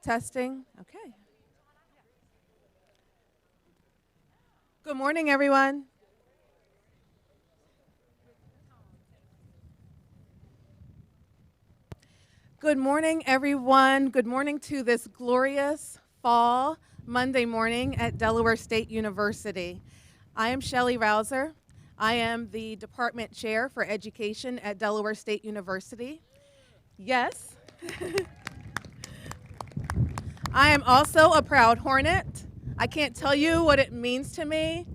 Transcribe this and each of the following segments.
Testing. Okay. Good morning, everyone. Good morning, everyone. Good morning to this glorious fall Monday morning at Delaware State University. I am Shelley Rouser. I am the Department Chair for Education at Delaware State University. Yes. I am also a proud Hornet. I can't tell you what it means to me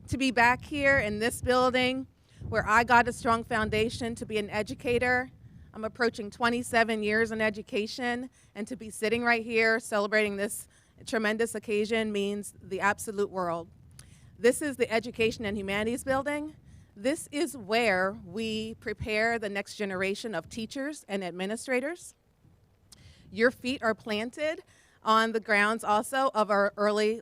to be back here in this building where I got a strong foundation to be an educator. I'm approaching 27 years in education, and to be sitting right here celebrating this tremendous occasion means the absolute world. This is the Education and Humanities Building. This is where we prepare the next generation of teachers and administrators. Your feet are planted on the grounds also of our early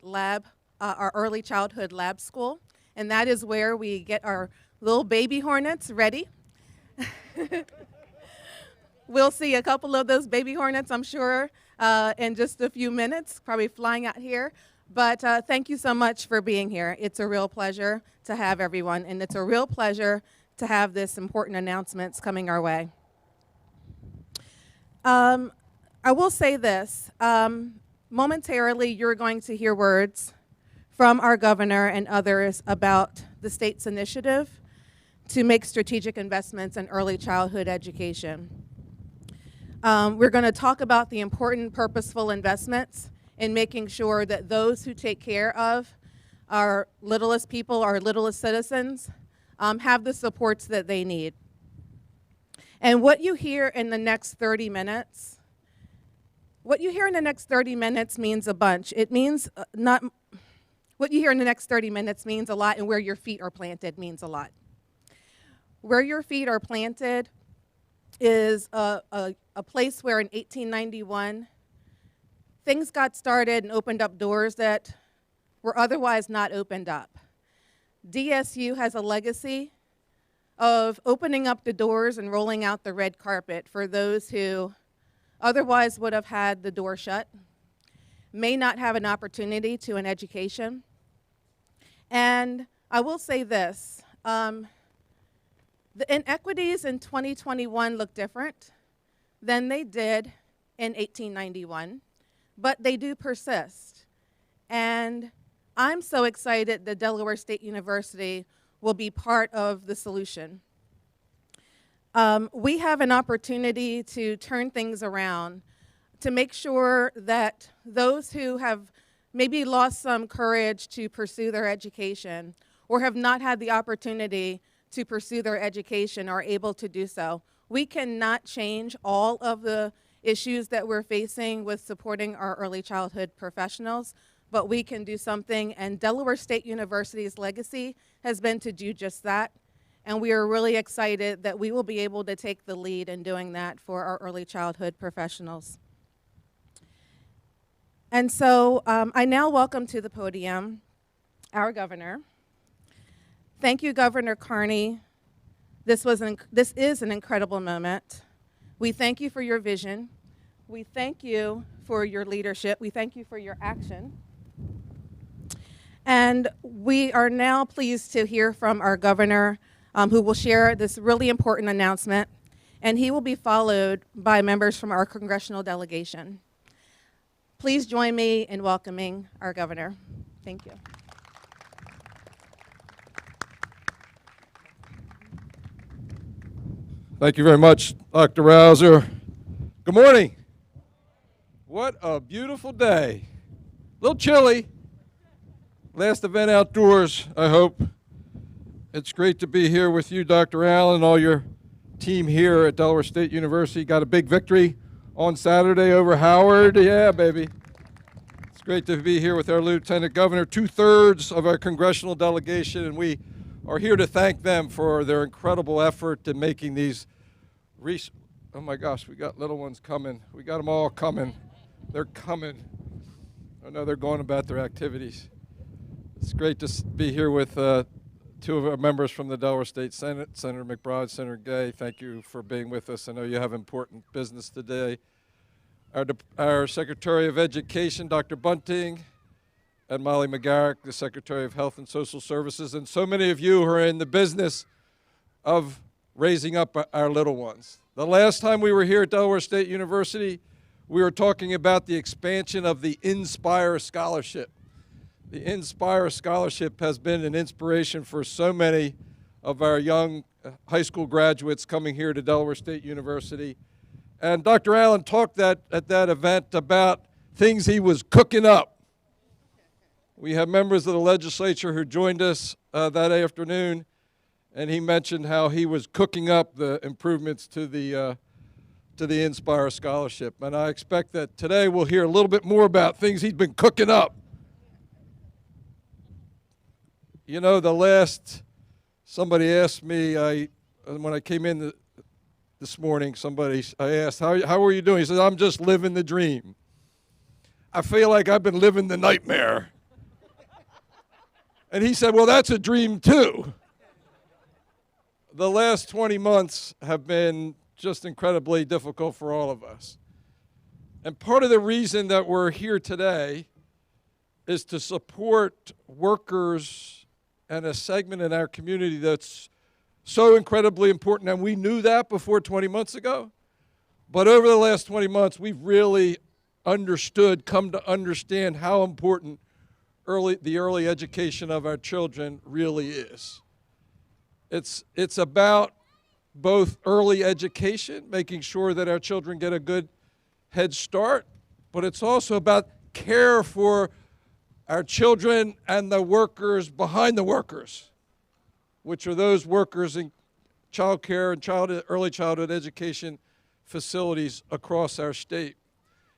childhood lab school, and that is where we get our little baby hornets ready. We'll see a couple of those baby hornets, I'm sure, in just a few minutes, probably flying out here. But thank you so much for being here. It's a real pleasure to have everyone, and it's a real pleasure to have this important announcements coming our way. I will say this. Momentarily, you're going to hear words from our governor and others about the state's initiative to make strategic investments in early childhood education. We're going to talk about the important purposeful investments in making sure that those who take care of our littlest people, our littlest citizens, have the supports that they need. And what you hear in the next 30 minutes, means a bunch. It means what you hear in the next 30 minutes means a lot, and where your feet are planted means a lot. Where your feet are planted is a place where in 1891, things got started and opened up doors that were otherwise not opened up. DSU has a legacy of opening up the doors and rolling out the red carpet for those who otherwise would have had the door shut, may not have an opportunity to an education. And I will say this, the inequities in 2021 look different than they did in 1891, but they do persist. And I'm so excited that Delaware State University will be part of the solution. We have an opportunity to turn things around, to make sure that those who have maybe lost some courage to pursue their education or have not had the opportunity to pursue their education are able to do so. We cannot change all of the issues that we're facing with supporting our early childhood professionals, but we can do something, and Delaware State University's legacy has been to do just that, and we are really excited that we will be able to take the lead in doing that for our early childhood professionals. And so I now welcome to the podium our governor. Thank you, Governor Carney. This is an incredible moment. We thank you for your vision. We thank you for your leadership. We thank you for your action. And we are now pleased to hear from our governor, who will share this really important announcement, and he will be followed by members from our congressional delegation. Please join me in welcoming our governor. Thank you. Thank you very much, Dr. Rouser. Good morning. What a beautiful day. A little chilly. Last event outdoors, I hope. It's great to be here with you, Dr. Allen, all your team here at Delaware State University. Got a big victory on Saturday over Howard. Yeah, baby. It's great to be here with our Lieutenant Governor, 2/3 of our congressional delegation, and we are here to thank them for their incredible effort in making these oh my gosh, we got little ones coming. We got them all coming. They're coming. I know they're going about their activities. It's great to be here with two of our members from the Delaware State Senate, Senator McBride, Senator Gay. Thank you for being with us. I know you have important business today. our Secretary of Education, Dr. Bunting, and Molly McGarrick, the Secretary of Health and Social Services, and so many of you who are in the business of raising up our little ones. The last time we were here at Delaware State University, we were talking about the expansion of the Inspire Scholarship. The Inspire Scholarship has been an inspiration for so many of our young high school graduates coming here to Delaware State University. And Dr. Allen talked at that event about things he was cooking up. We have members of the legislature who joined us that afternoon, and he mentioned how he was cooking up the improvements to the Inspire Scholarship. And I expect that today we'll hear a little bit more about things he's been cooking up. You know, somebody asked me, when I came in this morning, I asked, how are you doing? He said, I'm just living the dream. I feel like I've been living the nightmare. And he said, well, that's a dream too. The last 20 months have been just incredibly difficult for all of us. And part of the reason that we're here today is to support workers and a segment in our community that's so incredibly important. And we knew that before 20 months ago. But over the last 20 months, we've really come to understand how important the early education of our children really is. It's about both early education, making sure that our children get a good head start, but it's also about care for our children and the workers behind the workers, which are those workers in child care and early childhood education facilities across our state.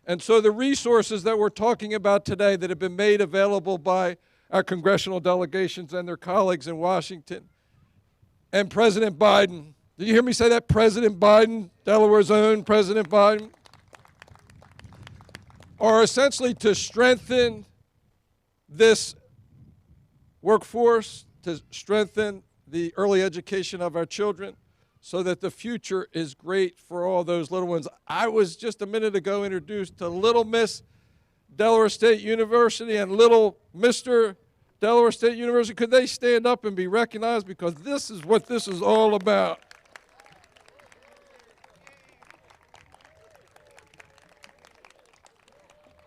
And so the resources that we're talking about today that have been made available by our congressional delegations and their colleagues in Washington, and President Biden. Did you hear me say that? President Biden, Delaware's own President Biden, are essentially to strengthen this workforce, to strengthen the early education of our children so that the future is great for all those little ones. I was just a minute ago introduced to Little Miss Delaware State University and Little Mr. Delaware State University. Could they stand up and be recognized? Because this is what this is all about.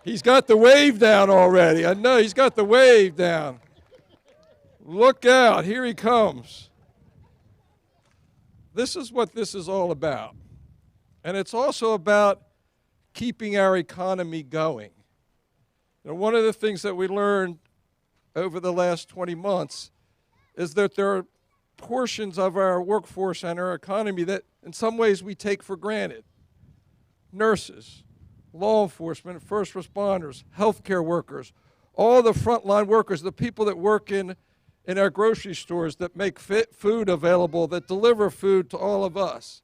He's got the wave down already. I know, he's got the wave down. Look out, here he comes. This is what this is all about. And it's also about keeping our economy going. You know, one of the things that we learned over the last 20 months is that there are portions of our workforce and our economy that in some ways we take for granted. Nurses, law enforcement, first responders, healthcare workers, all the frontline workers, the people that work in our grocery stores that make food available, that deliver food to all of us.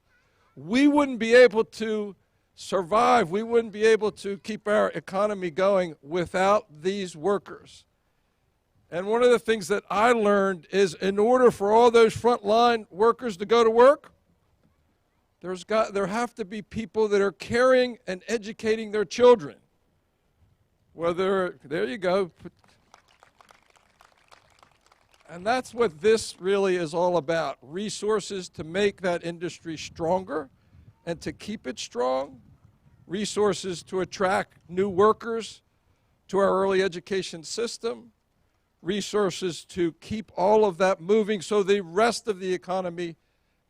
We wouldn't be able to survive, we wouldn't be able to keep our economy going without these workers. And one of the things that I learned is in order for all those frontline workers to go to work, there have to be people that are caring and educating their children. There you go. And that's what this really is all about, resources to make that industry stronger and to keep it strong, resources to attract new workers to our early education system, resources to keep all of that moving so the rest of the economy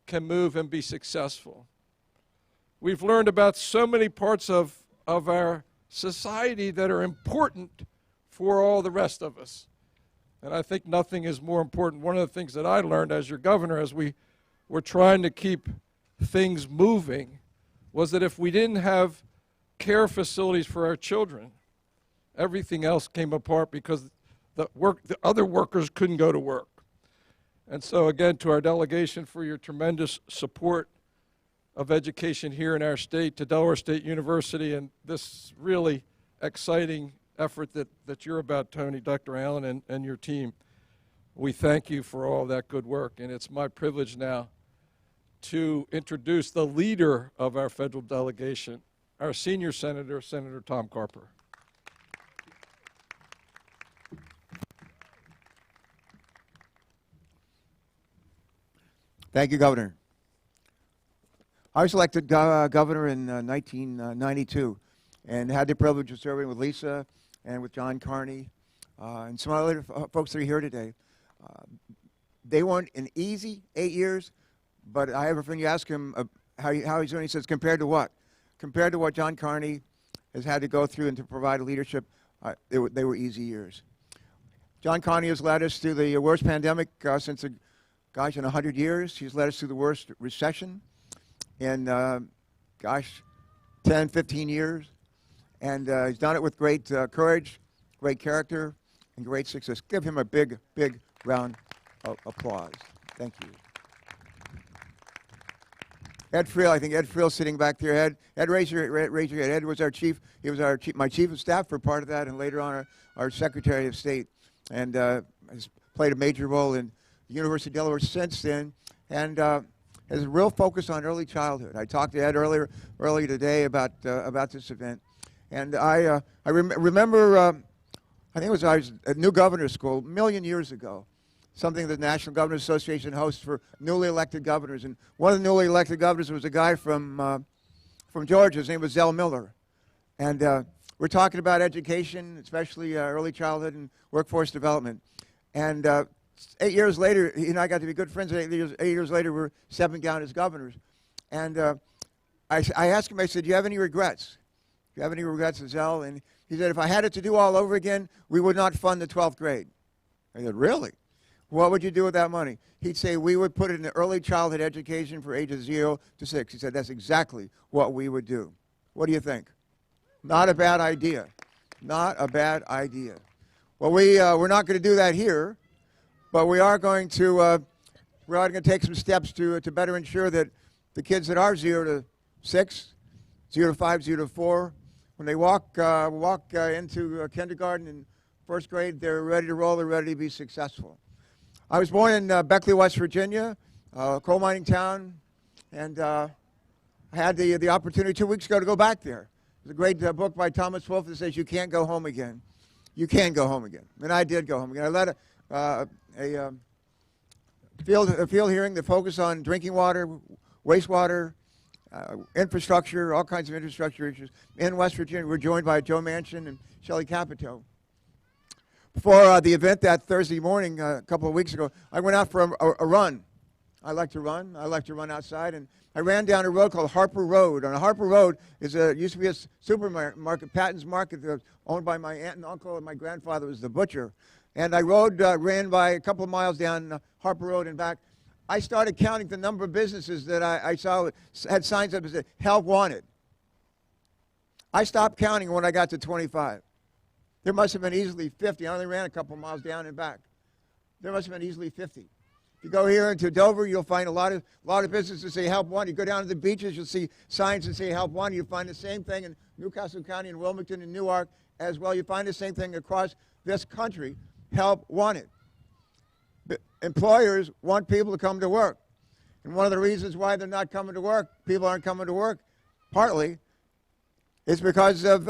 can move and be successful. We've learned about so many parts of our society that are important for all the rest of us. And I think nothing is more important. One of the things that I learned as your governor, as we were trying to keep things moving, was that if we didn't have care facilities for our children, everything else came apart because the other workers couldn't go to work. And so again, to our delegation for your tremendous support of education here in our state, to Delaware State University, and this really exciting effort that you're about, Tony, Dr. Allen, and your team. We thank you for all that good work, and it's my privilege now to introduce the leader of our federal delegation, our senior senator, Senator Tom Carper. Thank you, Governor. I was elected governor in 1992 and had the privilege of serving with Lisa and with John Carney and some other folks that are here today. They weren't an easy 8 years, but I have a friend, you ask him how he's doing, he says, compared to what? Compared to what John Carney has had to go through and to provide leadership, they were easy years. John Carney has led us through the worst pandemic since, in 100 years. He's led us through the worst recession in, 10, 15 years. And he's done it with great courage, great character, and great success. Give him a big, big round of applause. Thank you. Ed Friel, I think Ed Friel's sitting back there. Ed, raise your hand. Ed was our chief. He was my chief of staff for part of that, and later on our Secretary of State, and has played a major role in the University of Delaware since then, and has a real focus on early childhood. I talked to Ed earlier today about this event, and I remember I think I was at New Governor's School a million years ago, something that the National Governors Association hosts for newly elected governors. And one of the newly elected governors was a guy from Georgia. His name was Zell Miller. And we're talking about education, especially early childhood and workforce development. And 8 years later, he and I got to be good friends. 8 years later, we're stepping down as governors. And I asked him, I said, do you have any regrets? Do you have any regrets, Zell? And he said, if I had it to do all over again, we would not fund the 12th grade. I said, really? What would you do with that money? He'd say, we would put it in early childhood education for ages 0 to 6. He said, that's exactly what we would do. What do you think? Not a bad idea. Not a bad idea. Well, we're not going to do that here, but we are going to take some steps to better ensure that the kids that are 0 to 6, 0 to 5, 0 to 4, when they walk into kindergarten and first grade, they're ready to roll, they're ready to be successful. I was born in Beckley, West Virginia, a coal mining town, and I had the opportunity 2 weeks ago to go back there. There's a great book by Thomas Wolfe that says you can't go home again. You can go home again. And I did go home again. I led a field hearing that focused on drinking water, wastewater, infrastructure, all kinds of infrastructure issues in West Virginia. We're joined by Joe Manchin and Shelley Capito. Before the event that Thursday morning, a couple of weeks ago, I went out for a run. I like to run. I like to run outside. And I ran down a road called Harper Road. On Harper Road used to be a supermarket, Patton's Market, that was owned by my aunt and uncle, and my grandfather was the butcher. And I ran by a couple of miles down Harper Road and back. I started counting the number of businesses that I saw had signs up that said, help wanted. I stopped counting when I got to 25. There must have been easily 50. I only ran a couple miles down and back. There must have been easily 50. If you go here into Dover, you'll find a lot of businesses that say help wanted. You go down to the beaches, you'll see signs that say help wanted. You'll find the same thing in Newcastle County and Wilmington and Newark as well. You find the same thing across this country, help wanted. But employers want people to come to work. And one of the reasons why they're not coming to work, people aren't coming to work, partly, it's because of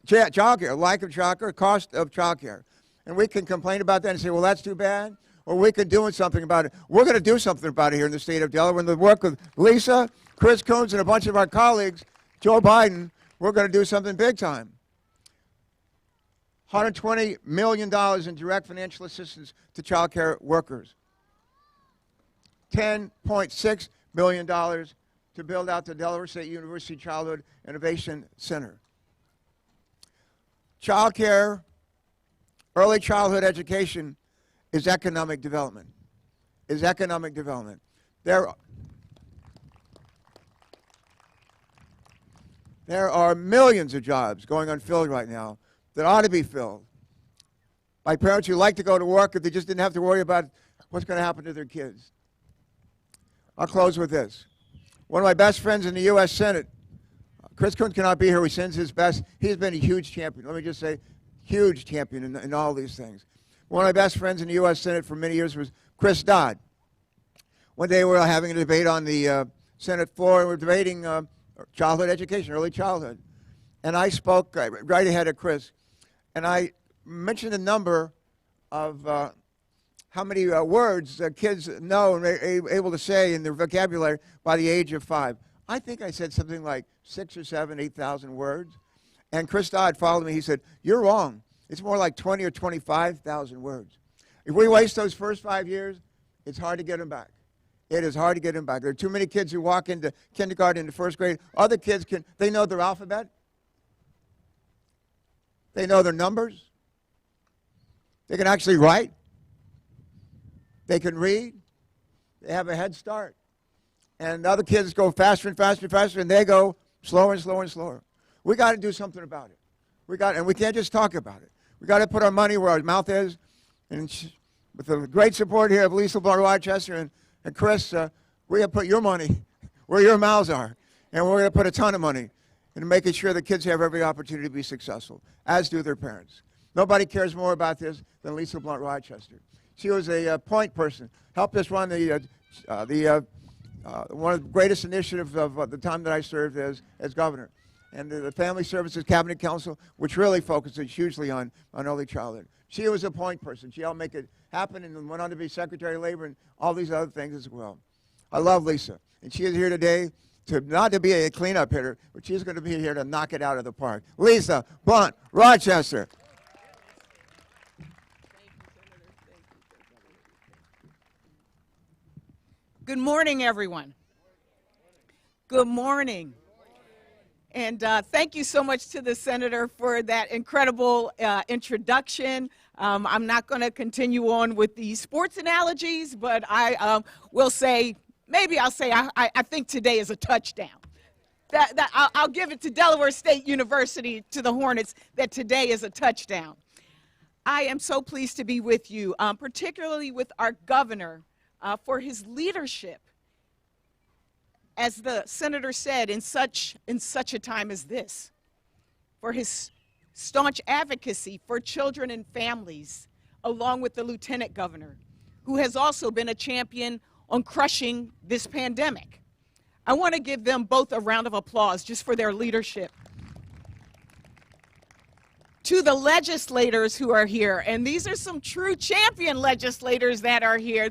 child care, lack of child care, cost of child care. And we can complain about that and say, well, that's too bad. Or we can do something about it. We're going to do something about it here in the state of Delaware. In the work with Lisa, Chris Coons, and a bunch of our colleagues, Joe Biden, we're going to do something big time. $120 million in direct financial assistance to child care workers. $10.6 billion to build out the Delaware State University Childhood Innovation Center. Child care, early childhood education is economic development. There are millions of jobs going unfilled right now that ought to be filled by parents who like to go to work if they just didn't have to worry about what's going to happen to their kids. I'll close with this. One of my best friends in the U.S. Senate, Chris Coons cannot be here. He sends his best. He's been a huge champion. Let me just say, huge champion in all these things. One of my best friends in the U.S. Senate for many years was Chris Dodd. One day we were having a debate on the Senate floor, and we were debating childhood education, early childhood. and I spoke right ahead of Chris, and I mentioned the number of how many words kids know and are able to say in their vocabulary by the age of 5. I think I said something like 6 or 7, 8,000 words. And Chris Dodd followed me. He said, "You're wrong. It's more like 20 or 25,000 words." If we waste those first 5 years, it's hard to get them back. It is hard to get them back. There are too many kids who walk into kindergarten, into first grade. Other kids they know their alphabet. They know their numbers. They can actually write. They can read. They have a head start. And other kids go faster and faster and faster, and they go slower and slower and slower. We got to do something about it. And we can't just talk about it. We got to put our money where our mouth is. And with the great support here of Lisa Blunt Rochester and Chris, we have put your money where your mouths are. And we're going to put a ton of money into making sure the kids have every opportunity to be successful, as do their parents. Nobody cares more about this than Lisa Blunt Rochester. She was a point person, helped us run one of the greatest initiatives of the time that I served as governor. And the Family Services Cabinet Council, which really focuses hugely on early childhood. She was a point person. She helped make it happen and went on to be Secretary of Labor and all these other things as well. I love Lisa. And she is here today not to be a cleanup hitter, but she's going to be here to knock it out of the park. Lisa Blunt Rochester. Good morning, everyone. Good morning. And thank you so much to the Senator for that incredible introduction. I'm not going to continue on with the sports analogies, but I will say, I think today is a touchdown. I'll give it to Delaware State University, to the Hornets, that today is a touchdown. I am so pleased to be with you, particularly with our governor, for his leadership, as the senator said, in such a time as this, for his staunch advocacy for children and families, along with the lieutenant governor, who has also been a champion on crushing this pandemic. I want to give them both a round of applause just for their leadership. To the legislators who are here, and these are some true champion legislators that are here.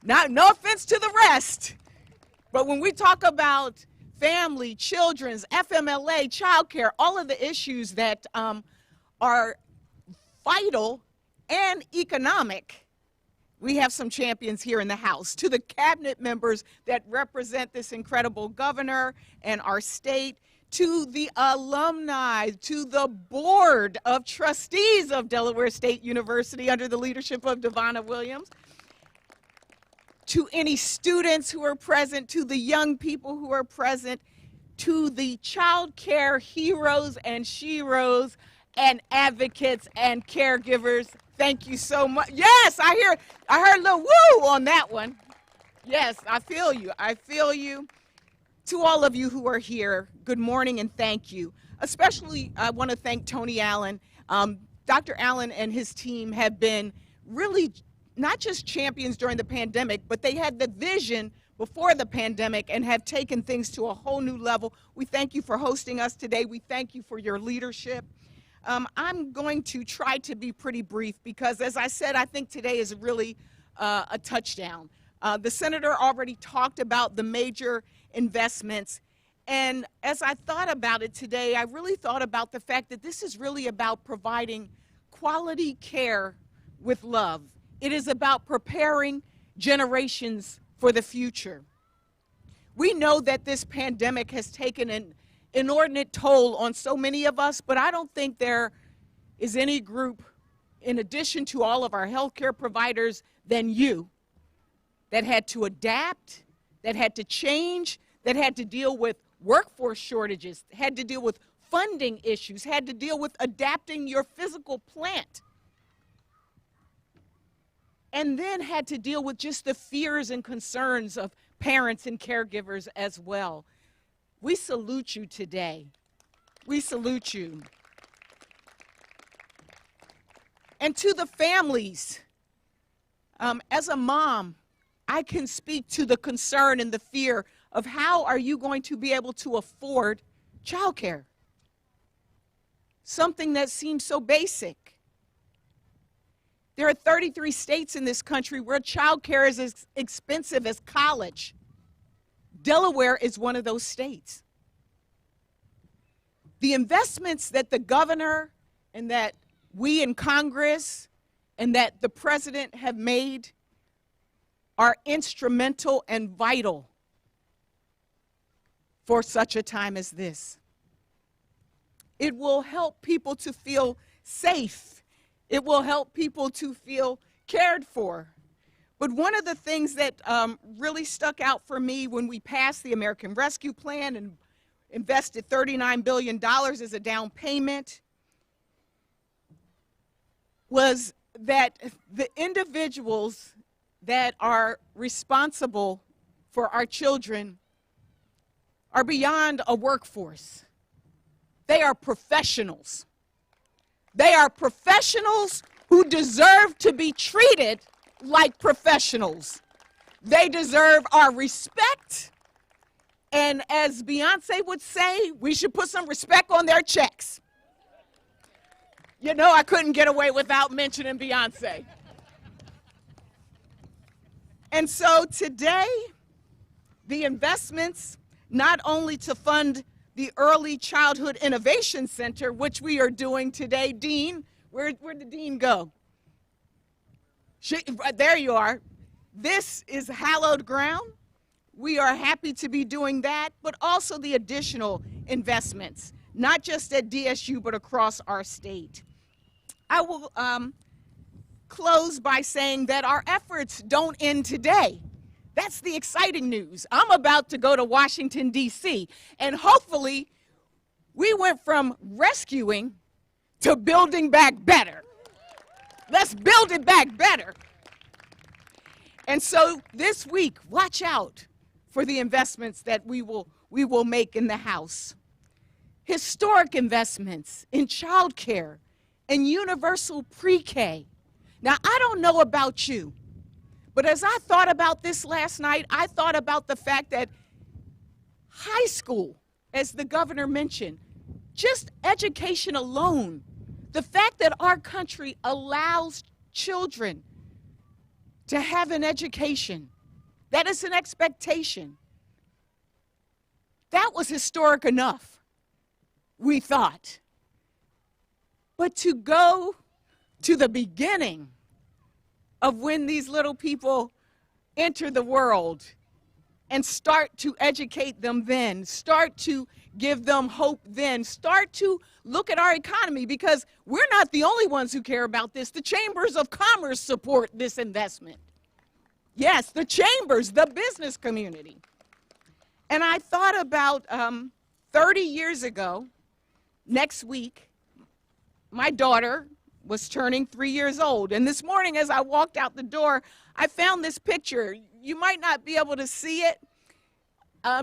No offense to the rest, but when we talk about family, children's, FMLA, childcare, all of the issues that are vital and economic, we have some champions here in the House. To the cabinet members that represent this incredible governor and our state, to the alumni, to the board of trustees of Delaware State University under the leadership of Devonna Williams, to any students who are present, to the young people who are present, to the child care heroes and sheroes and advocates and caregivers. Thank you so much. Yes, I heard a little woo on that one. Yes, I feel you. I feel you. To all of you who are here, good morning and thank you. Especially, I want to thank Tony Allen. Dr. Allen and his team have been really not just champions during the pandemic, but they had the vision before the pandemic and have taken things to a whole new level. We thank you for hosting us today. We thank you for your leadership. I'm going to try to be pretty brief because, as I said, I think today is really a touchdown. The senator already talked about the major investments, and as I thought about it today, I really thought about the fact that this is really about providing quality care with love. It is about preparing generations for the future. We know that this pandemic has taken an inordinate toll on so many of us, but I don't think there is any group, in addition to all of our healthcare providers, than you, that had to adapt, that had to change, that had to deal with workforce shortages, had to deal with funding issues, had to deal with adapting your physical plant, and then had to deal with just the fears and concerns of parents and caregivers as well. We salute you today. We salute you. And to the families, as a mom, I can speak to the concern and the fear of how are you going to be able to afford childcare? something that seems so basic. There are 33 states in this country where child care is as expensive as college. Delaware is one of those states. The investments that the governor and that we in Congress and that the president have made are instrumental and vital for such a time as this. It will help people to feel safe. It will help people to feel cared for. But one of the things that really stuck out for me when we passed the American Rescue Plan and invested $39 billion as a down payment was that the individuals that are responsible for our children are beyond a workforce. They are professionals. They are professionals who deserve to be treated like professionals. They deserve our respect. And as Beyonce would say, we should put some respect on their checks. You know, I couldn't get away without mentioning Beyonce. And so today, the investments, not only to fund the Early Childhood Innovation Center, which we are doing today. Dean, where'd the dean go? There you are. This is hallowed ground. We are happy to be doing that, but also the additional investments, not just at DSU, but across our state. I will close by saying that our efforts don't end today. That's the exciting news. I'm about to go to Washington, D.C., and hopefully we went from rescuing to building back better. Let's build it back better. And so this week, watch out for the investments that we will make in the House. Historic investments in child care and universal pre-K. Now, I don't know about you, but as I thought about this last night, I thought about the fact that high school, as the governor mentioned, just education alone, the fact that our country allows children to have an education, that is an expectation. That was historic enough, we thought. But to go to the beginning of when these little people enter the world and start to educate them then, start to give them hope then, start to look at our economy, because we're not the only ones who care about this. The chambers of commerce support this investment. Yes, the chambers, the business community. And I thought about 30 years ago, next week, my daughter was turning 3 years old. And this morning as I walked out the door, I found this picture. You might not be able to see it.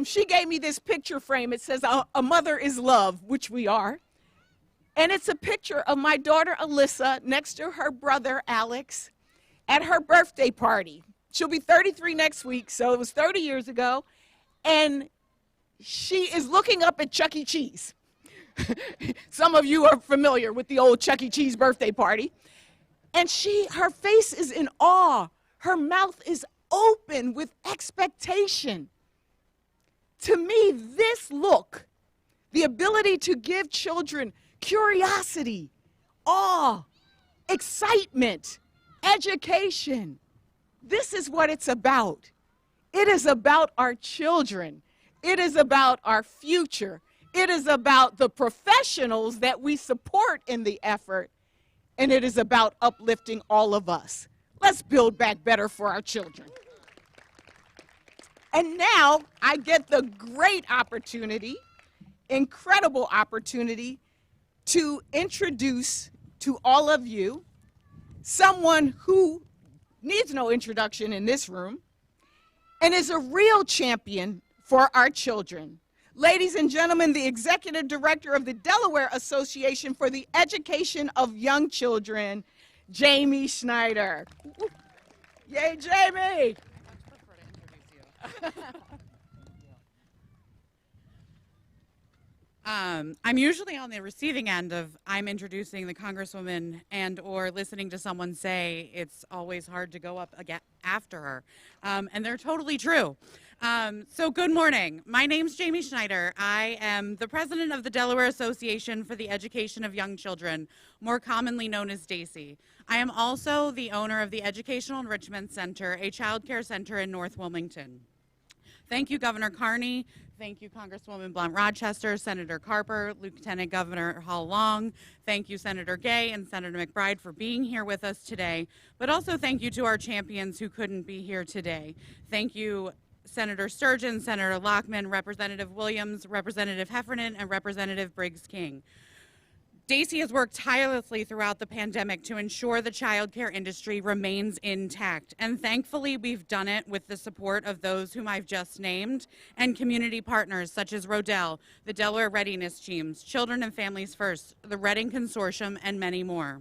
She gave me this picture frame. It says, "A mother is love," which we are. And it's a picture of my daughter, Alyssa, next to her brother, Alex, at her birthday party. She'll be 33 next week, so it was 30 years ago. And she is looking up at Chuck E. Cheese. Some of you are familiar with the old Chuck E. Cheese birthday party. And her face is in awe. Her mouth is open with expectation. To me, this look, the ability to give children curiosity, awe, excitement, education, this is what it's about. It is about our children. It is about our future. It is about the professionals that we support in the effort, and it is about uplifting all of us. Let's build back better for our children. And now I get the great opportunity, incredible opportunity, to introduce to all of you someone who needs no introduction in this room and is a real champion for our children. Ladies and gentlemen, the Executive Director of the Delaware Association for the Education of Young Children, Jamie Schneider. Yay, Jamie! I'm usually on the receiving end of I'm introducing the Congresswoman and or listening to someone say it's always hard to go up after her. And they're totally true. So good morning. My name's Jamie Schneider. I am the president of the Delaware Association for the Education of Young Children, more commonly known as DACY. I am also the owner of the Educational Enrichment Center, a child care center in North Wilmington. Thank you, Governor Carney. Thank you, Congresswoman Blunt-Rochester, Senator Carper, Lieutenant Governor Hall Long. Thank you, Senator Gay and Senator McBride, for being here with us today. But also thank you to our champions who couldn't be here today. Thank you, Senator Sturgeon, Senator Lockman, Representative Williams, Representative Heffernan, and Representative Briggs-King. DACY has worked tirelessly throughout the pandemic to ensure the child care industry remains intact, and thankfully we've done it with the support of those whom I've just named and community partners such as Rodell, the Delaware Readiness Teams, Children and Families First, the Reading Consortium, and many more.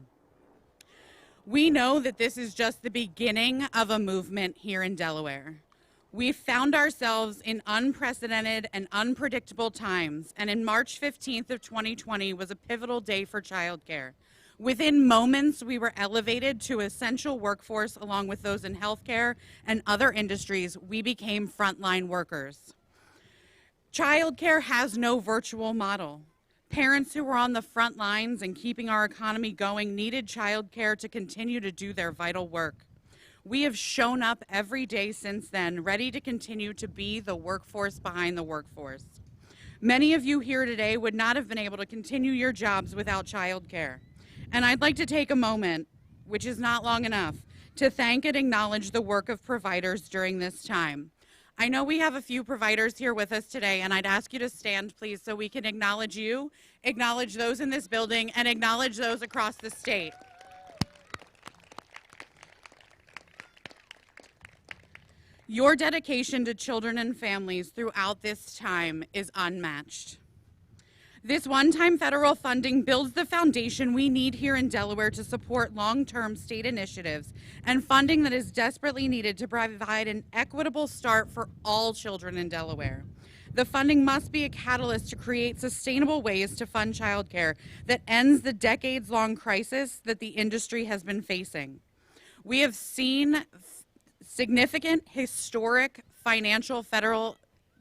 We know that this is just the beginning of a movement here in Delaware. We've found ourselves in unprecedented and unpredictable times, and in March 15th of 2020 was a pivotal day for childcare. Within moments, we were elevated to essential workforce along with those in healthcare and other industries. We became frontline workers. Childcare has no virtual model. Parents who were on the front lines and keeping our economy going needed childcare to continue to do their vital work. We have shown up every day since then, ready to continue to be the workforce behind the workforce. Many of you here today would not have been able to continue your jobs without childcare. And I'd like to take a moment, which is not long enough, to thank and acknowledge the work of providers during this time. I know we have a few providers here with us today, and I'd ask you to stand, please, so we can acknowledge you, acknowledge those in this building, and acknowledge those across the state. Your dedication to children and families throughout this time is unmatched. This one-time federal funding builds the foundation we need here in Delaware to support long-term state initiatives and funding that is desperately needed to provide an equitable start for all children in Delaware. The funding must be a catalyst to create sustainable ways to fund childcare that ends the decades-long crisis that the industry has been facing. We have seen significant historic financial federal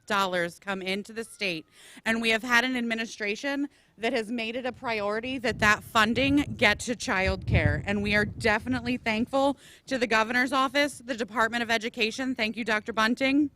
dollars come into the state, and we have had an administration that has made it a priority that that funding get to child care, and we are definitely thankful to the governor's office, the Department of Education, thank you, Dr. Bunting,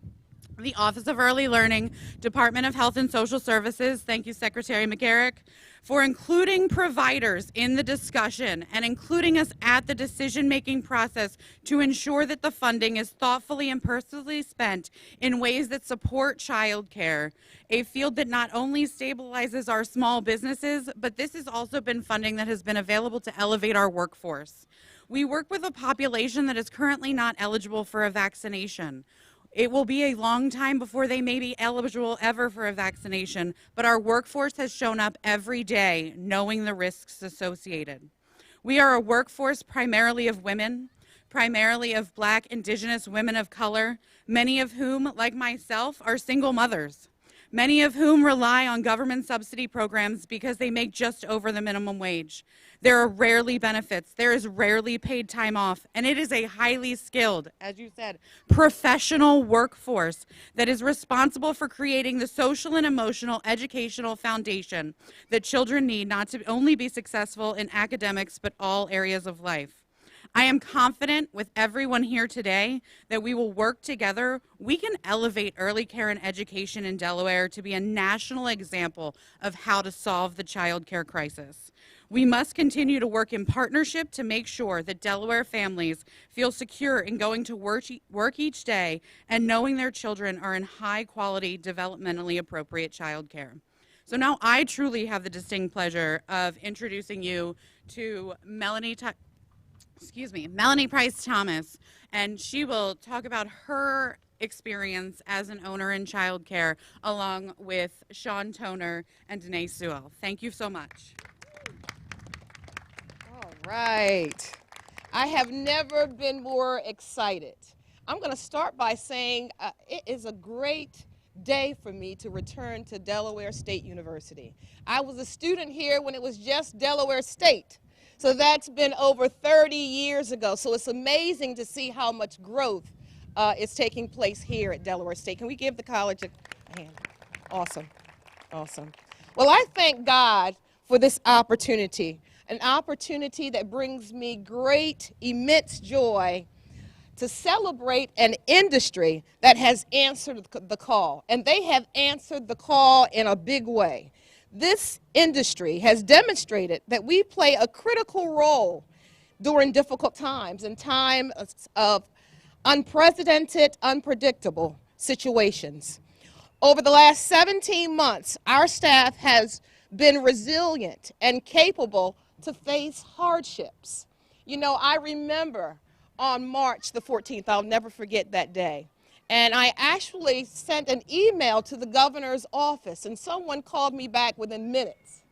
the Office of Early Learning, Department of Health and Social Services, thank you, Secretary McGarrick, for including providers in the discussion and including us at the decision-making process to ensure that the funding is thoughtfully and personally spent in ways that support childcare, a field that not only stabilizes our small businesses, but this has also been funding that has been available to elevate our workforce. We work with a population that is currently not eligible for a vaccination. It will be a long time before they may be eligible ever for a vaccination, but our workforce has shown up every day knowing the risks associated. We are a workforce primarily of women, primarily of Black, Indigenous women of color, many of whom, like myself, are single mothers, many of whom rely on government subsidy programs because they make just over the minimum wage. There are rarely benefits, there is rarely paid time off, and it is a highly skilled, as you said, professional workforce that is responsible for creating the social and emotional educational foundation that children need not to only be successful in academics, but all areas of life. I am confident with everyone here today that we will work together. We can elevate early care and education in Delaware to be a national example of how to solve the child care crisis. We must continue to work in partnership to make sure that Delaware families feel secure in going to work each day and knowing their children are in high quality, developmentally appropriate child care. So now I truly have the distinct pleasure of introducing you to Melanie Price Thomas, and she will talk about her experience as an owner in childcare along with Sean Toner and Danae Sewell. Thank you so much. All right. I have never been more excited. I'm going to start by saying it is a great day for me to return to Delaware State University. I was a student here when it was just Delaware State. So that's been over 30 years ago. So it's amazing to see how much growth is taking place here at Delaware State. Can we give the college a hand? Awesome, awesome. Well, I thank God for this opportunity, an opportunity that brings me great, immense joy to celebrate an industry that has answered the call, and they have answered the call in a big way. This industry has demonstrated that we play a critical role during difficult times, in times of unprecedented, unpredictable situations. Over the last 17 months, our staff has been resilient and capable to face hardships. You know, I remember on March the 14th, I'll never forget that day, and I actually sent an email to the governor's office, and someone called me back within minutes,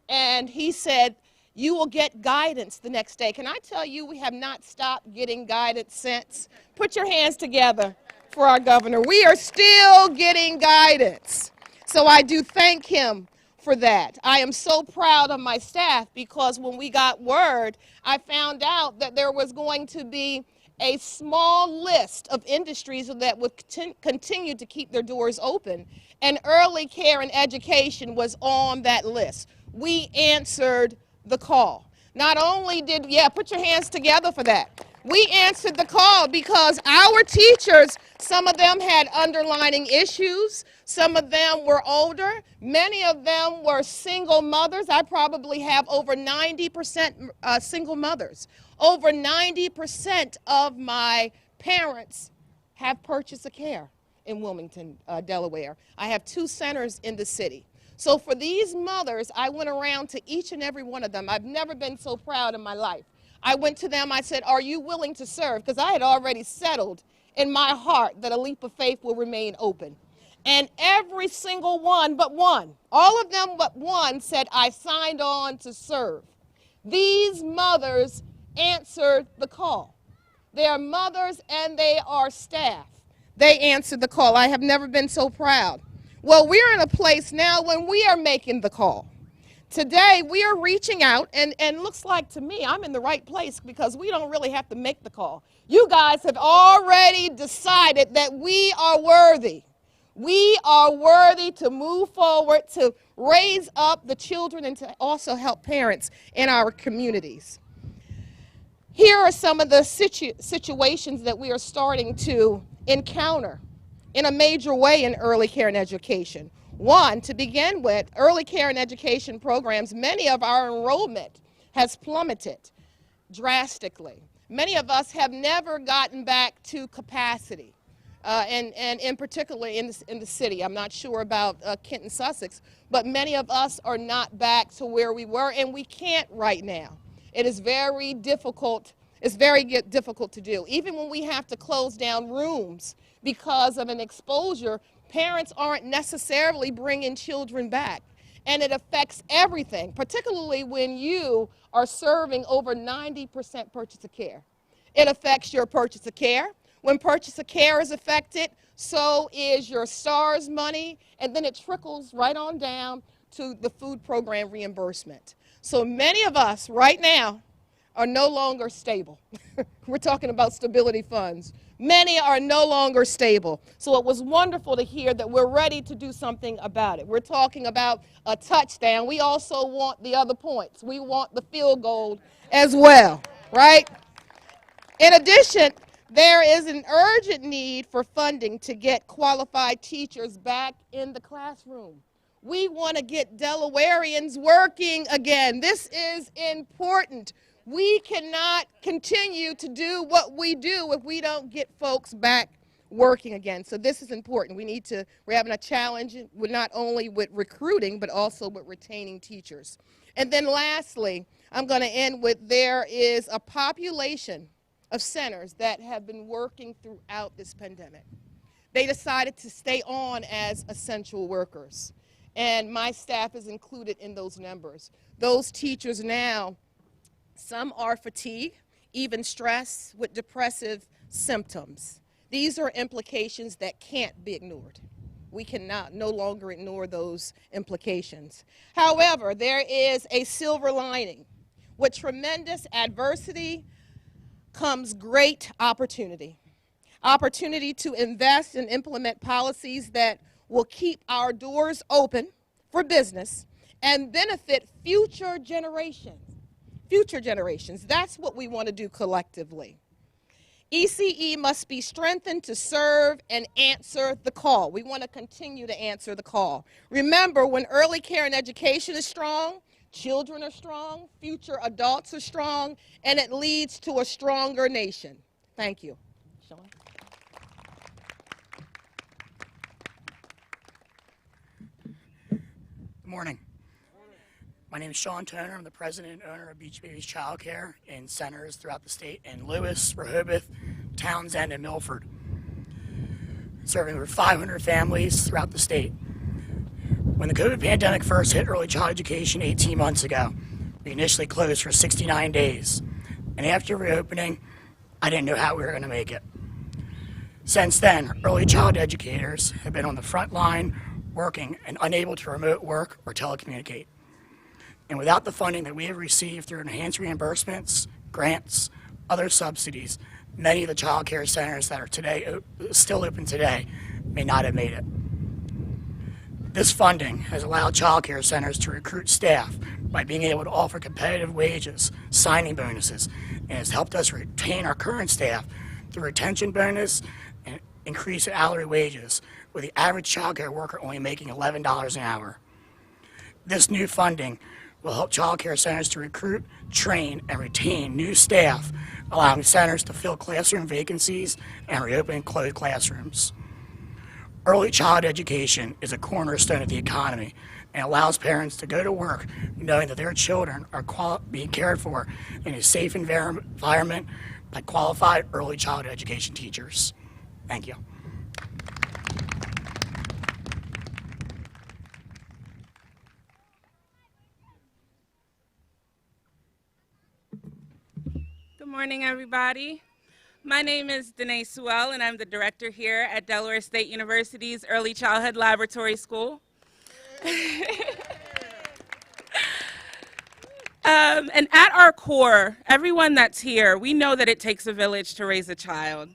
and he said, you will get guidance the next day. Can I tell you, we have not stopped getting guidance since? Put your hands together for our governor. We are still getting guidance. So I do thank him for that. I am so proud of my staff because when we got word, I found out that there was going to be a small list of industries that would continue to keep their doors open, and early care and education was on that list. We answered the call. Not only did, put your hands together for that. We answered the call because our teachers, some of them had underlying issues, some of them were older, many of them were single mothers. I probably have over 90% single mothers. Over 90% of my parents have purchased a care in Wilmington, Delaware. I have 2 centers in the city. So for these mothers, I went around to each and every one of them. I've never been so proud in my life. I went to them, I said, are you willing to serve? Because I had already settled in my heart that a leap of faith will remain open. And every single one but one, all of them but one said, I signed on to serve. These mothers answered the call. They are mothers and they are staff. They answered the call. I have never been so proud. Well, we're in a place now when we are making the call. Today, we are reaching out, and looks like to me I'm in the right place because we don't really have to make the call. You guys have already decided that we are worthy. We are worthy to move forward, to raise up the children, and to also help parents in our communities. Here are some of the situations that we are starting to encounter in a major way in early care and education. One, to begin with, early care and education programs, many of our enrollment has plummeted drastically. Many of us have never gotten back to capacity, and in particularly in the city. I'm not sure about Kent and Sussex, but many of us are not back to where we were, and we can't right now. It is very difficult. It's very difficult to do. Even when we have to close down rooms because of an exposure, parents aren't necessarily bringing children back. And it affects everything, particularly when you are serving over 90% purchase of care. It affects your purchase of care. When purchase of care is affected, so is your STARS money, and then it trickles right on down to the food program reimbursement. So many of us right now are no longer stable. We're talking about stability funds. Many are no longer stable. So it was wonderful to hear that we're ready to do something about it. We're talking about a touchdown. We also want the other points. We want the field goal as well, right? In addition, there is an urgent need for funding to get qualified teachers back in the classroom. We want to get Delawareans working again. This is important. We cannot continue to do what we do if we don't get folks back working again. So this is important. We're having a challenge with not only with recruiting, but also with retaining teachers. And then lastly, I'm going to end with there is a population of centers that have been working throughout this pandemic. They decided to stay on as essential workers. And my staff is included in those numbers. Those teachers now, some are fatigued, even stress with depressive symptoms. These are implications that can't be ignored. We cannot no longer ignore those implications. However, there is a silver lining. With tremendous adversity comes great opportunity. Opportunity to invest and implement policies that will keep our doors open for business and benefit future generations. Future generations. That's what we want to do collectively. ECE must be strengthened to serve and answer the call. We want to continue to answer the call. Remember, when early care and education is strong, children are strong, future adults are strong, and it leads to a stronger nation. Thank you. Sean? Good morning. My name is Sean Toner. I'm the president and owner of Beach Babies Child Care in centers throughout the state in Lewis, Rehoboth, Townsend, and Milford, serving over 500 families throughout the state. When the COVID pandemic first hit early child education 18 months ago, we initially closed for 69 days. And after reopening, I didn't know how we were going to make it. Since then, early child educators have been on the front line working and unable to remote work or telecommunicate. And without the funding that we have received through enhanced reimbursements, grants, other subsidies, many of the child care centers that are still open today may not have made it. This funding has allowed child care centers to recruit staff by being able to offer competitive wages, signing bonuses, and has helped us retain our current staff through retention bonus and increase in hourly wages, with the average child care worker only making $11 an hour. This new funding will help child care centers to recruit, train, and retain new staff, allowing centers to fill classroom vacancies and reopen closed classrooms. Early child education is a cornerstone of the economy and allows parents to go to work knowing that their children are being cared for in a safe environment by qualified early child education teachers. Thank you. Good morning, everybody. My name is Danae Sewell, and I'm the director here at Delaware State University's Early Childhood Laboratory School. And at our core, everyone that's here, we know that it takes a village to raise a child.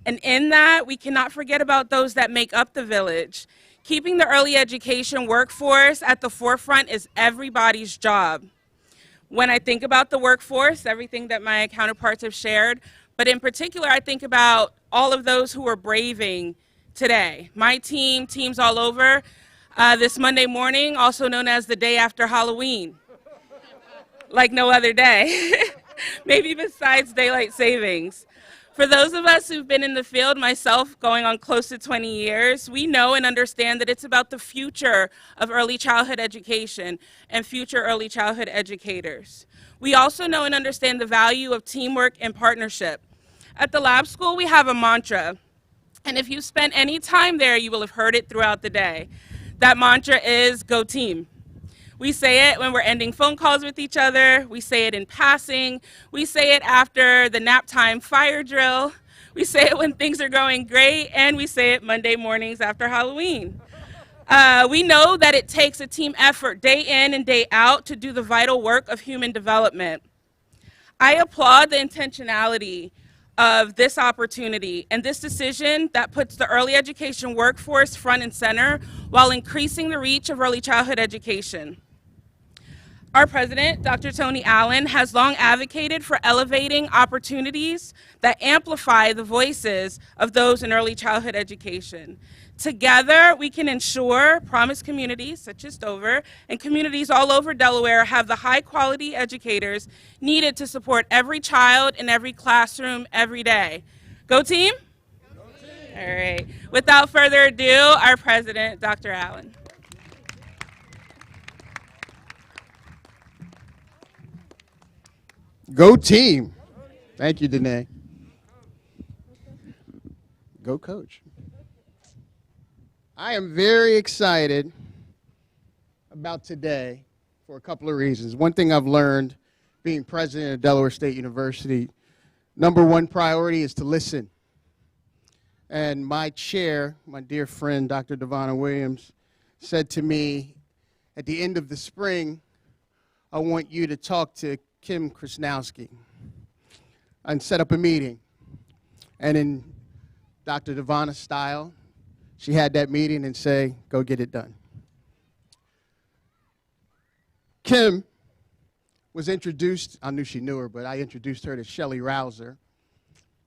And in that, we cannot forget about those that make up the village. Keeping the early education workforce at the forefront is everybody's job. When I think about the workforce, everything that my counterparts have shared, but in particular, I think about all of those who are braving today. My teams all over, this Monday morning, also known as the day after Halloween, like no other day, maybe besides daylight savings. For those of us who've been in the field, myself going on close to 20 years, we know and understand that it's about the future of early childhood education and future early childhood educators. We also know and understand the value of teamwork and partnership. At the lab school, we have a mantra, and if you spent any time there, you will have heard it throughout the day. That mantra is, go team. We say it when we're ending phone calls with each other. We say it in passing. We say it after the nap time fire drill. We say it when things are going great, and we say it Monday mornings after Halloween. We know that it takes a team effort day in and day out to do the vital work of human development. I applaud the intentionality of this opportunity and this decision that puts the early education workforce front and center while increasing the reach of early childhood education. Our president, Dr. Tony Allen, has long advocated for elevating opportunities that amplify the voices of those in early childhood education. Together, we can ensure Promise communities, such as Dover, and communities all over Delaware have the high-quality educators needed to support every child in every classroom every day. Go team? Go team. All right. Without further ado, our president, Dr. Allen. Go team. Thank you, Danae. Go coach. I am very excited about today for a couple of reasons. One thing I've learned being president of Delaware State University, number one priority is to listen. And my chair, my dear friend, Dr. Devonna Williams, said to me at the end of the spring, I want you to talk to Kim Krasnowski and set up a meeting. And in Dr. Devonna's style, she had that meeting and say, go get it done. Kim was introduced, I knew she knew her, but I introduced her to Shelley Rouser.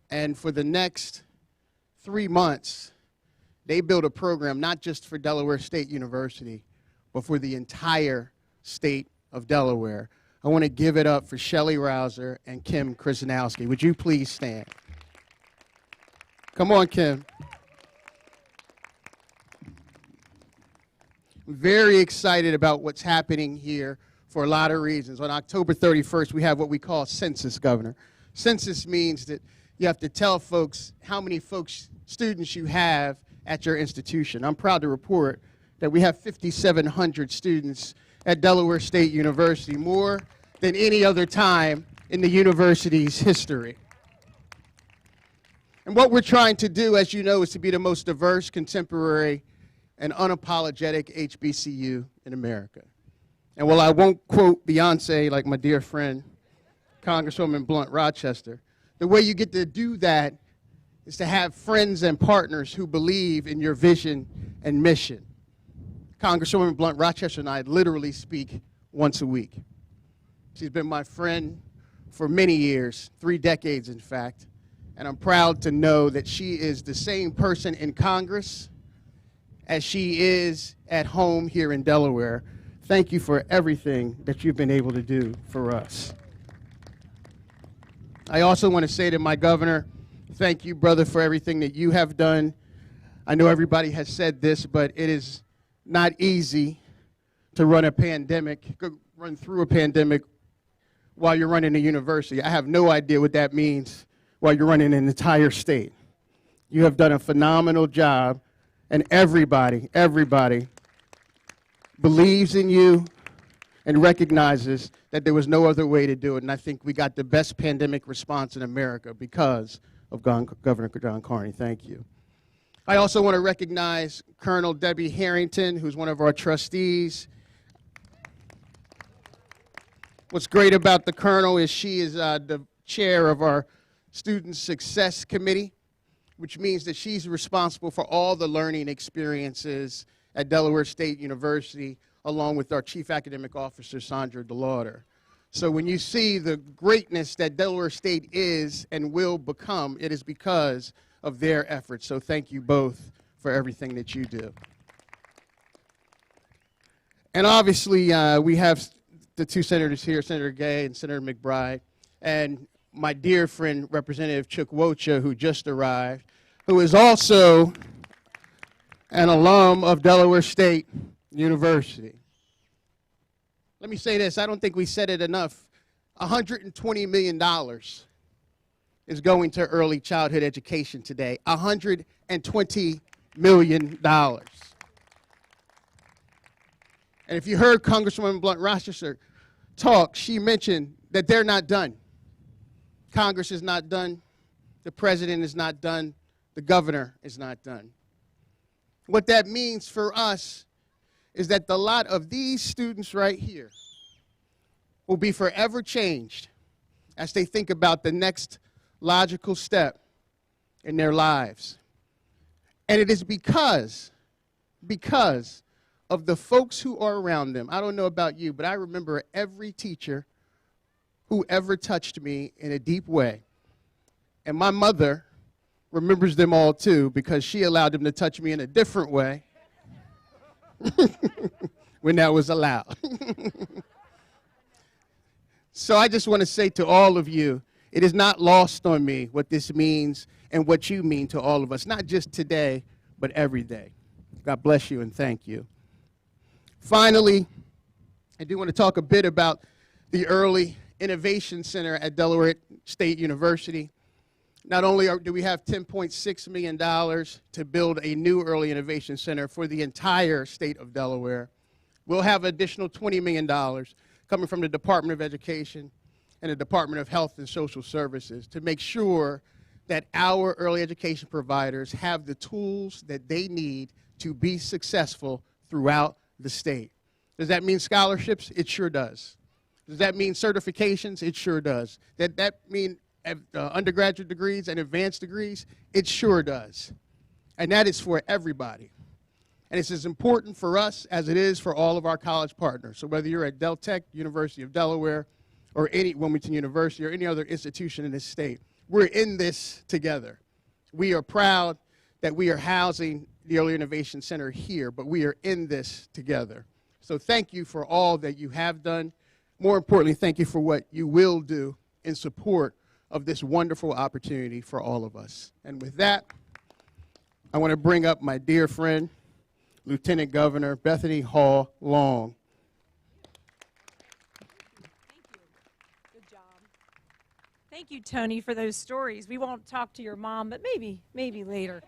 And for the next 3 months, they built a program not just for Delaware State University, but for the entire state of Delaware. I want to give it up for Shelley Rouser and Kim Krasnowski. Would you please stand? Come on, Kim. I'm very excited about what's happening here for a lot of reasons. On October 31st, we have what we call census, Governor. Census means that you have to tell folks how many students you have at your institution. I'm proud to report that we have 5,700 students at Delaware State University, more than any other time in the university's history. And what we're trying to do, as you know, is to be the most diverse, contemporary, and unapologetic HBCU in America. And while I won't quote Beyonce like my dear friend, Congresswoman Blunt Rochester, the way you get to do that is to have friends and partners who believe in your vision and mission. Congresswoman Blunt Rochester and I literally speak once a week. She's been my friend for many years, 3 decades in fact, and I'm proud to know that she is the same person in Congress as she is at home here in Delaware. Thank you for everything that you've been able to do for us. I also want to say to my governor, thank you, brother, for everything that you have done. I know everybody has said this, but it is not easy to run through a pandemic while you're running a university. I have no idea what that means while you're running an entire state. You have done a phenomenal job, and everybody believes in you and recognizes that there was no other way to do it. And I think we got the best pandemic response in America because of Governor John Carney. Thank you. I also want to recognize Colonel Debbie Harrington, who's one of our trustees. What's great about the Colonel is she is the chair of our Student Success Committee, which means that she's responsible for all the learning experiences at Delaware State University, along with our Chief Academic Officer, Sandra DeLauder. So when you see the greatness that Delaware State is and will become, it is because of their efforts. So thank you both for everything that you do. And obviously, we have the 2 senators here, Senator Gay and Senator McBride, and my dear friend, Representative Chukwocha, who just arrived, who is also an alum of Delaware State University. Let me say this, I don't think we said it enough. $120 million is going to early childhood education today. $120 million. And if you heard Congresswoman Blunt Rochester talk, she mentioned that they're not done. Congress is not done. The president is not done. The governor is not done. What that means for us is that the lot of these students right here will be forever changed as they think about the next logical step in their lives. And it is because of the folks who are around them. I don't know about you, but I remember every teacher who ever touched me in a deep way. And my mother remembers them all too, because she allowed them to touch me in a different way when that was allowed. So I just want to say to all of you, it is not lost on me what this means and what you mean to all of us, not just today, but every day. God bless you and thank you. Finally, I do want to talk a bit about the Early Innovation Center at Delaware State University. Not only do we have $10.6 million to build a new Early Innovation Center for the entire state of Delaware, we'll have additional $20 million coming from the Department of Education and the Department of Health and Social Services to make sure that our early education providers have the tools that they need to be successful throughout the state. Does that mean scholarships? It sure does. Does that mean certifications? It sure does. Does that mean undergraduate degrees and advanced degrees? It sure does. And that is for everybody. And it's as important for us as it is for all of our college partners. So whether you're at Del Tech, University of Delaware, or any Wilmington University, or any other institution in this state, we're in this together. We are proud that we are housing the Early Innovation Center here, but we are in this together. So thank you for all that you have done. More importantly, thank you for what you will do in support of this wonderful opportunity for all of us. And with that, I want to bring up my dear friend, Lieutenant Governor Bethany Hall Long. Thank you, Tony, for those stories. We won't talk to your mom, but maybe later.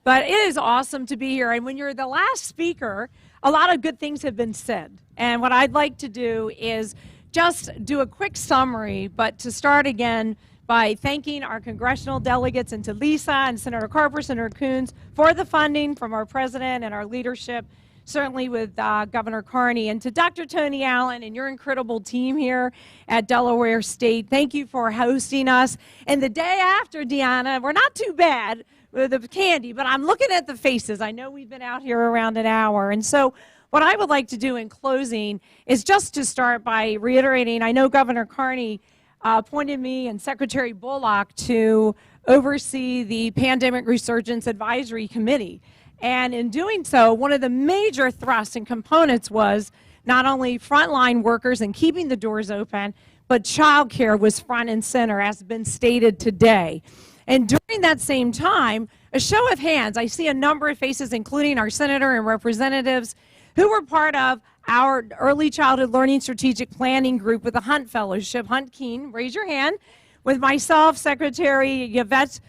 But it is awesome to be here. And when you're the last speaker, a lot of good things have been said. And what I'd like to do is just do a quick summary, but to start again by thanking our congressional delegates and to Lisa and Senator Carper, Senator Coons for the funding from our president and our leadership, certainly with Governor Carney, and to Dr. Tony Allen and your incredible team here at Delaware State. Thank you for hosting us. And the day after, Deanna, we're not too bad with the candy, but I'm looking at the faces. I know we've been out here around an hour. And so what I would like to do in closing is just to start by reiterating, I know Governor Carney appointed me and Secretary Bullock to oversee the Pandemic Resurgence Advisory Committee. And in doing so, one of the major thrusts and components was not only frontline workers and keeping the doors open, but child care was front and center, as has been stated today. And during that same time, a show of hands, I see a number of faces, including our senator and representatives, who were part of our Early Childhood Learning Strategic Planning Group with the Hunt Fellowship. Hunt Keen, raise your hand. With myself, Secretary Yvette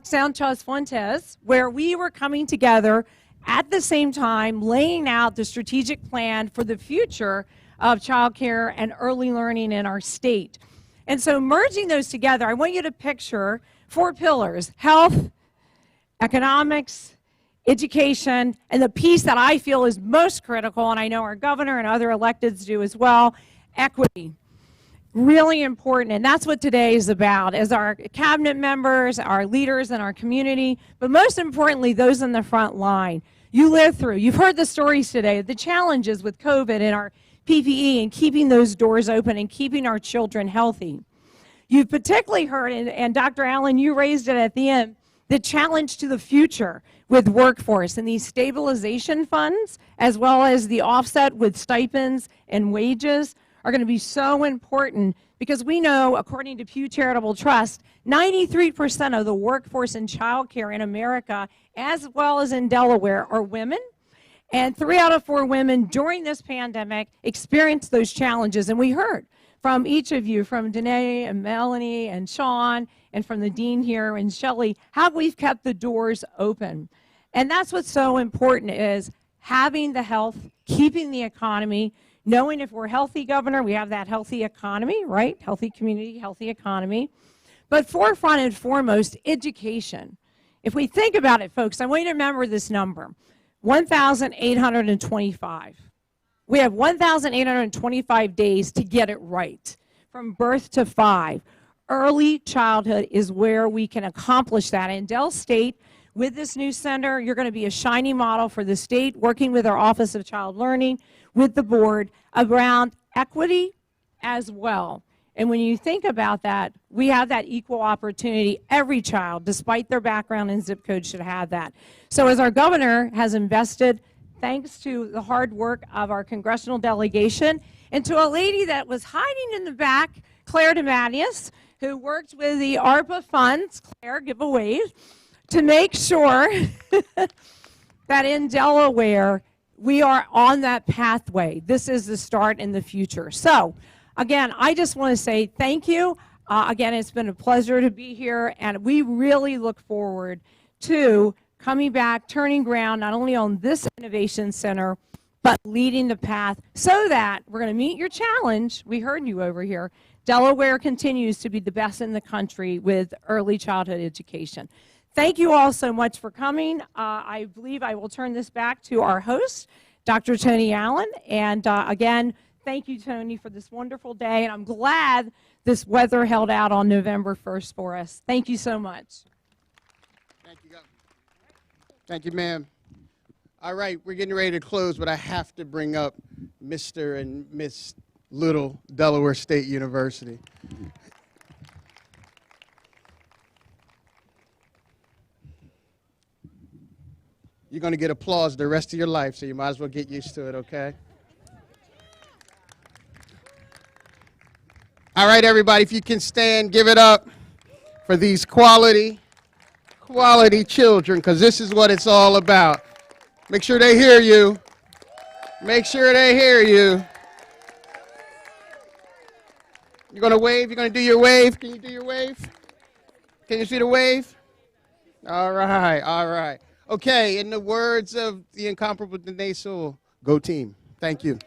Sanchez-Fuentes, where we were coming together at the same time, laying out the strategic plan for the future of childcare and early learning in our state. And so merging those together, I want you to picture 4 pillars: health, economics, education, and the piece that I feel is most critical, and I know our governor and other electeds do as well, equity. Really important, and that's what today is about, as our cabinet members, our leaders in our community, but most importantly, those in the front line. You live through, you've heard the stories today, the challenges with COVID and our PPE and keeping those doors open and keeping our children healthy. You've particularly heard, and Dr. Allen, you raised it at the end, the challenge to the future with workforce and these stabilization funds, as well as the offset with stipends and wages, are going to be so important, because we know, according to Pew Charitable Trust, 93% of the workforce in child care in America, as well as in Delaware, are women. And 3 out of 4 women during this pandemic experienced those challenges. And we heard from each of you, from Danae and Melanie and Sean, and from the dean here and Shelley, how we've kept the doors open. And that's what's so important, is having the health, keeping the economy, knowing if we're healthy, Governor, we have that healthy economy, right? Healthy community, healthy economy. But forefront and foremost, education. If we think about it, folks, I want you to remember this number, 1,825. We have 1,825 days to get it right, from birth to 5. Early childhood is where we can accomplish that. In Del State, with this new center, you're going to be a shining model for the state, working with our Office of Child Learning, with the board, around equity as well. And when you think about that, we have that equal opportunity. Every child, despite their background and zip code, should have that. So as our governor has invested, thanks to the hard work of our congressional delegation, and to a lady that was hiding in the back, Claire DeMattias, who worked with the ARPA funds, Claire, give a wave, to make sure that in Delaware, we are on that pathway. This is the start in the future. So, again, I just want to say thank you. Again, it's been a pleasure to be here, and we really look forward to coming back, turning ground, not only on this innovation center, but leading the path so that we're going to meet your challenge. We heard you over here. Delaware continues to be the best in the country with early childhood education. Thank you all so much for coming. I believe I will turn this back to our host, Dr. Tony Allen. And again, thank you, Tony, for this wonderful day. And I'm glad this weather held out on November 1st for us. Thank you so much. Thank you, Governor. Thank you, ma'am. All right, we're getting ready to close, but I have to bring up Mr. and Miss Little, Delaware State University. You're going to get applause the rest of your life, so you might as well get used to it, okay? All right, everybody, if you can stand, give it up for these quality children, because this is what it's all about. Make sure they hear you. Make sure they hear you. You're going to wave? You're going to do your wave? Can you do your wave? Can you see the wave? All right, all right. Okay, in the words of the incomparable Danae Sewell, go team. Thank you.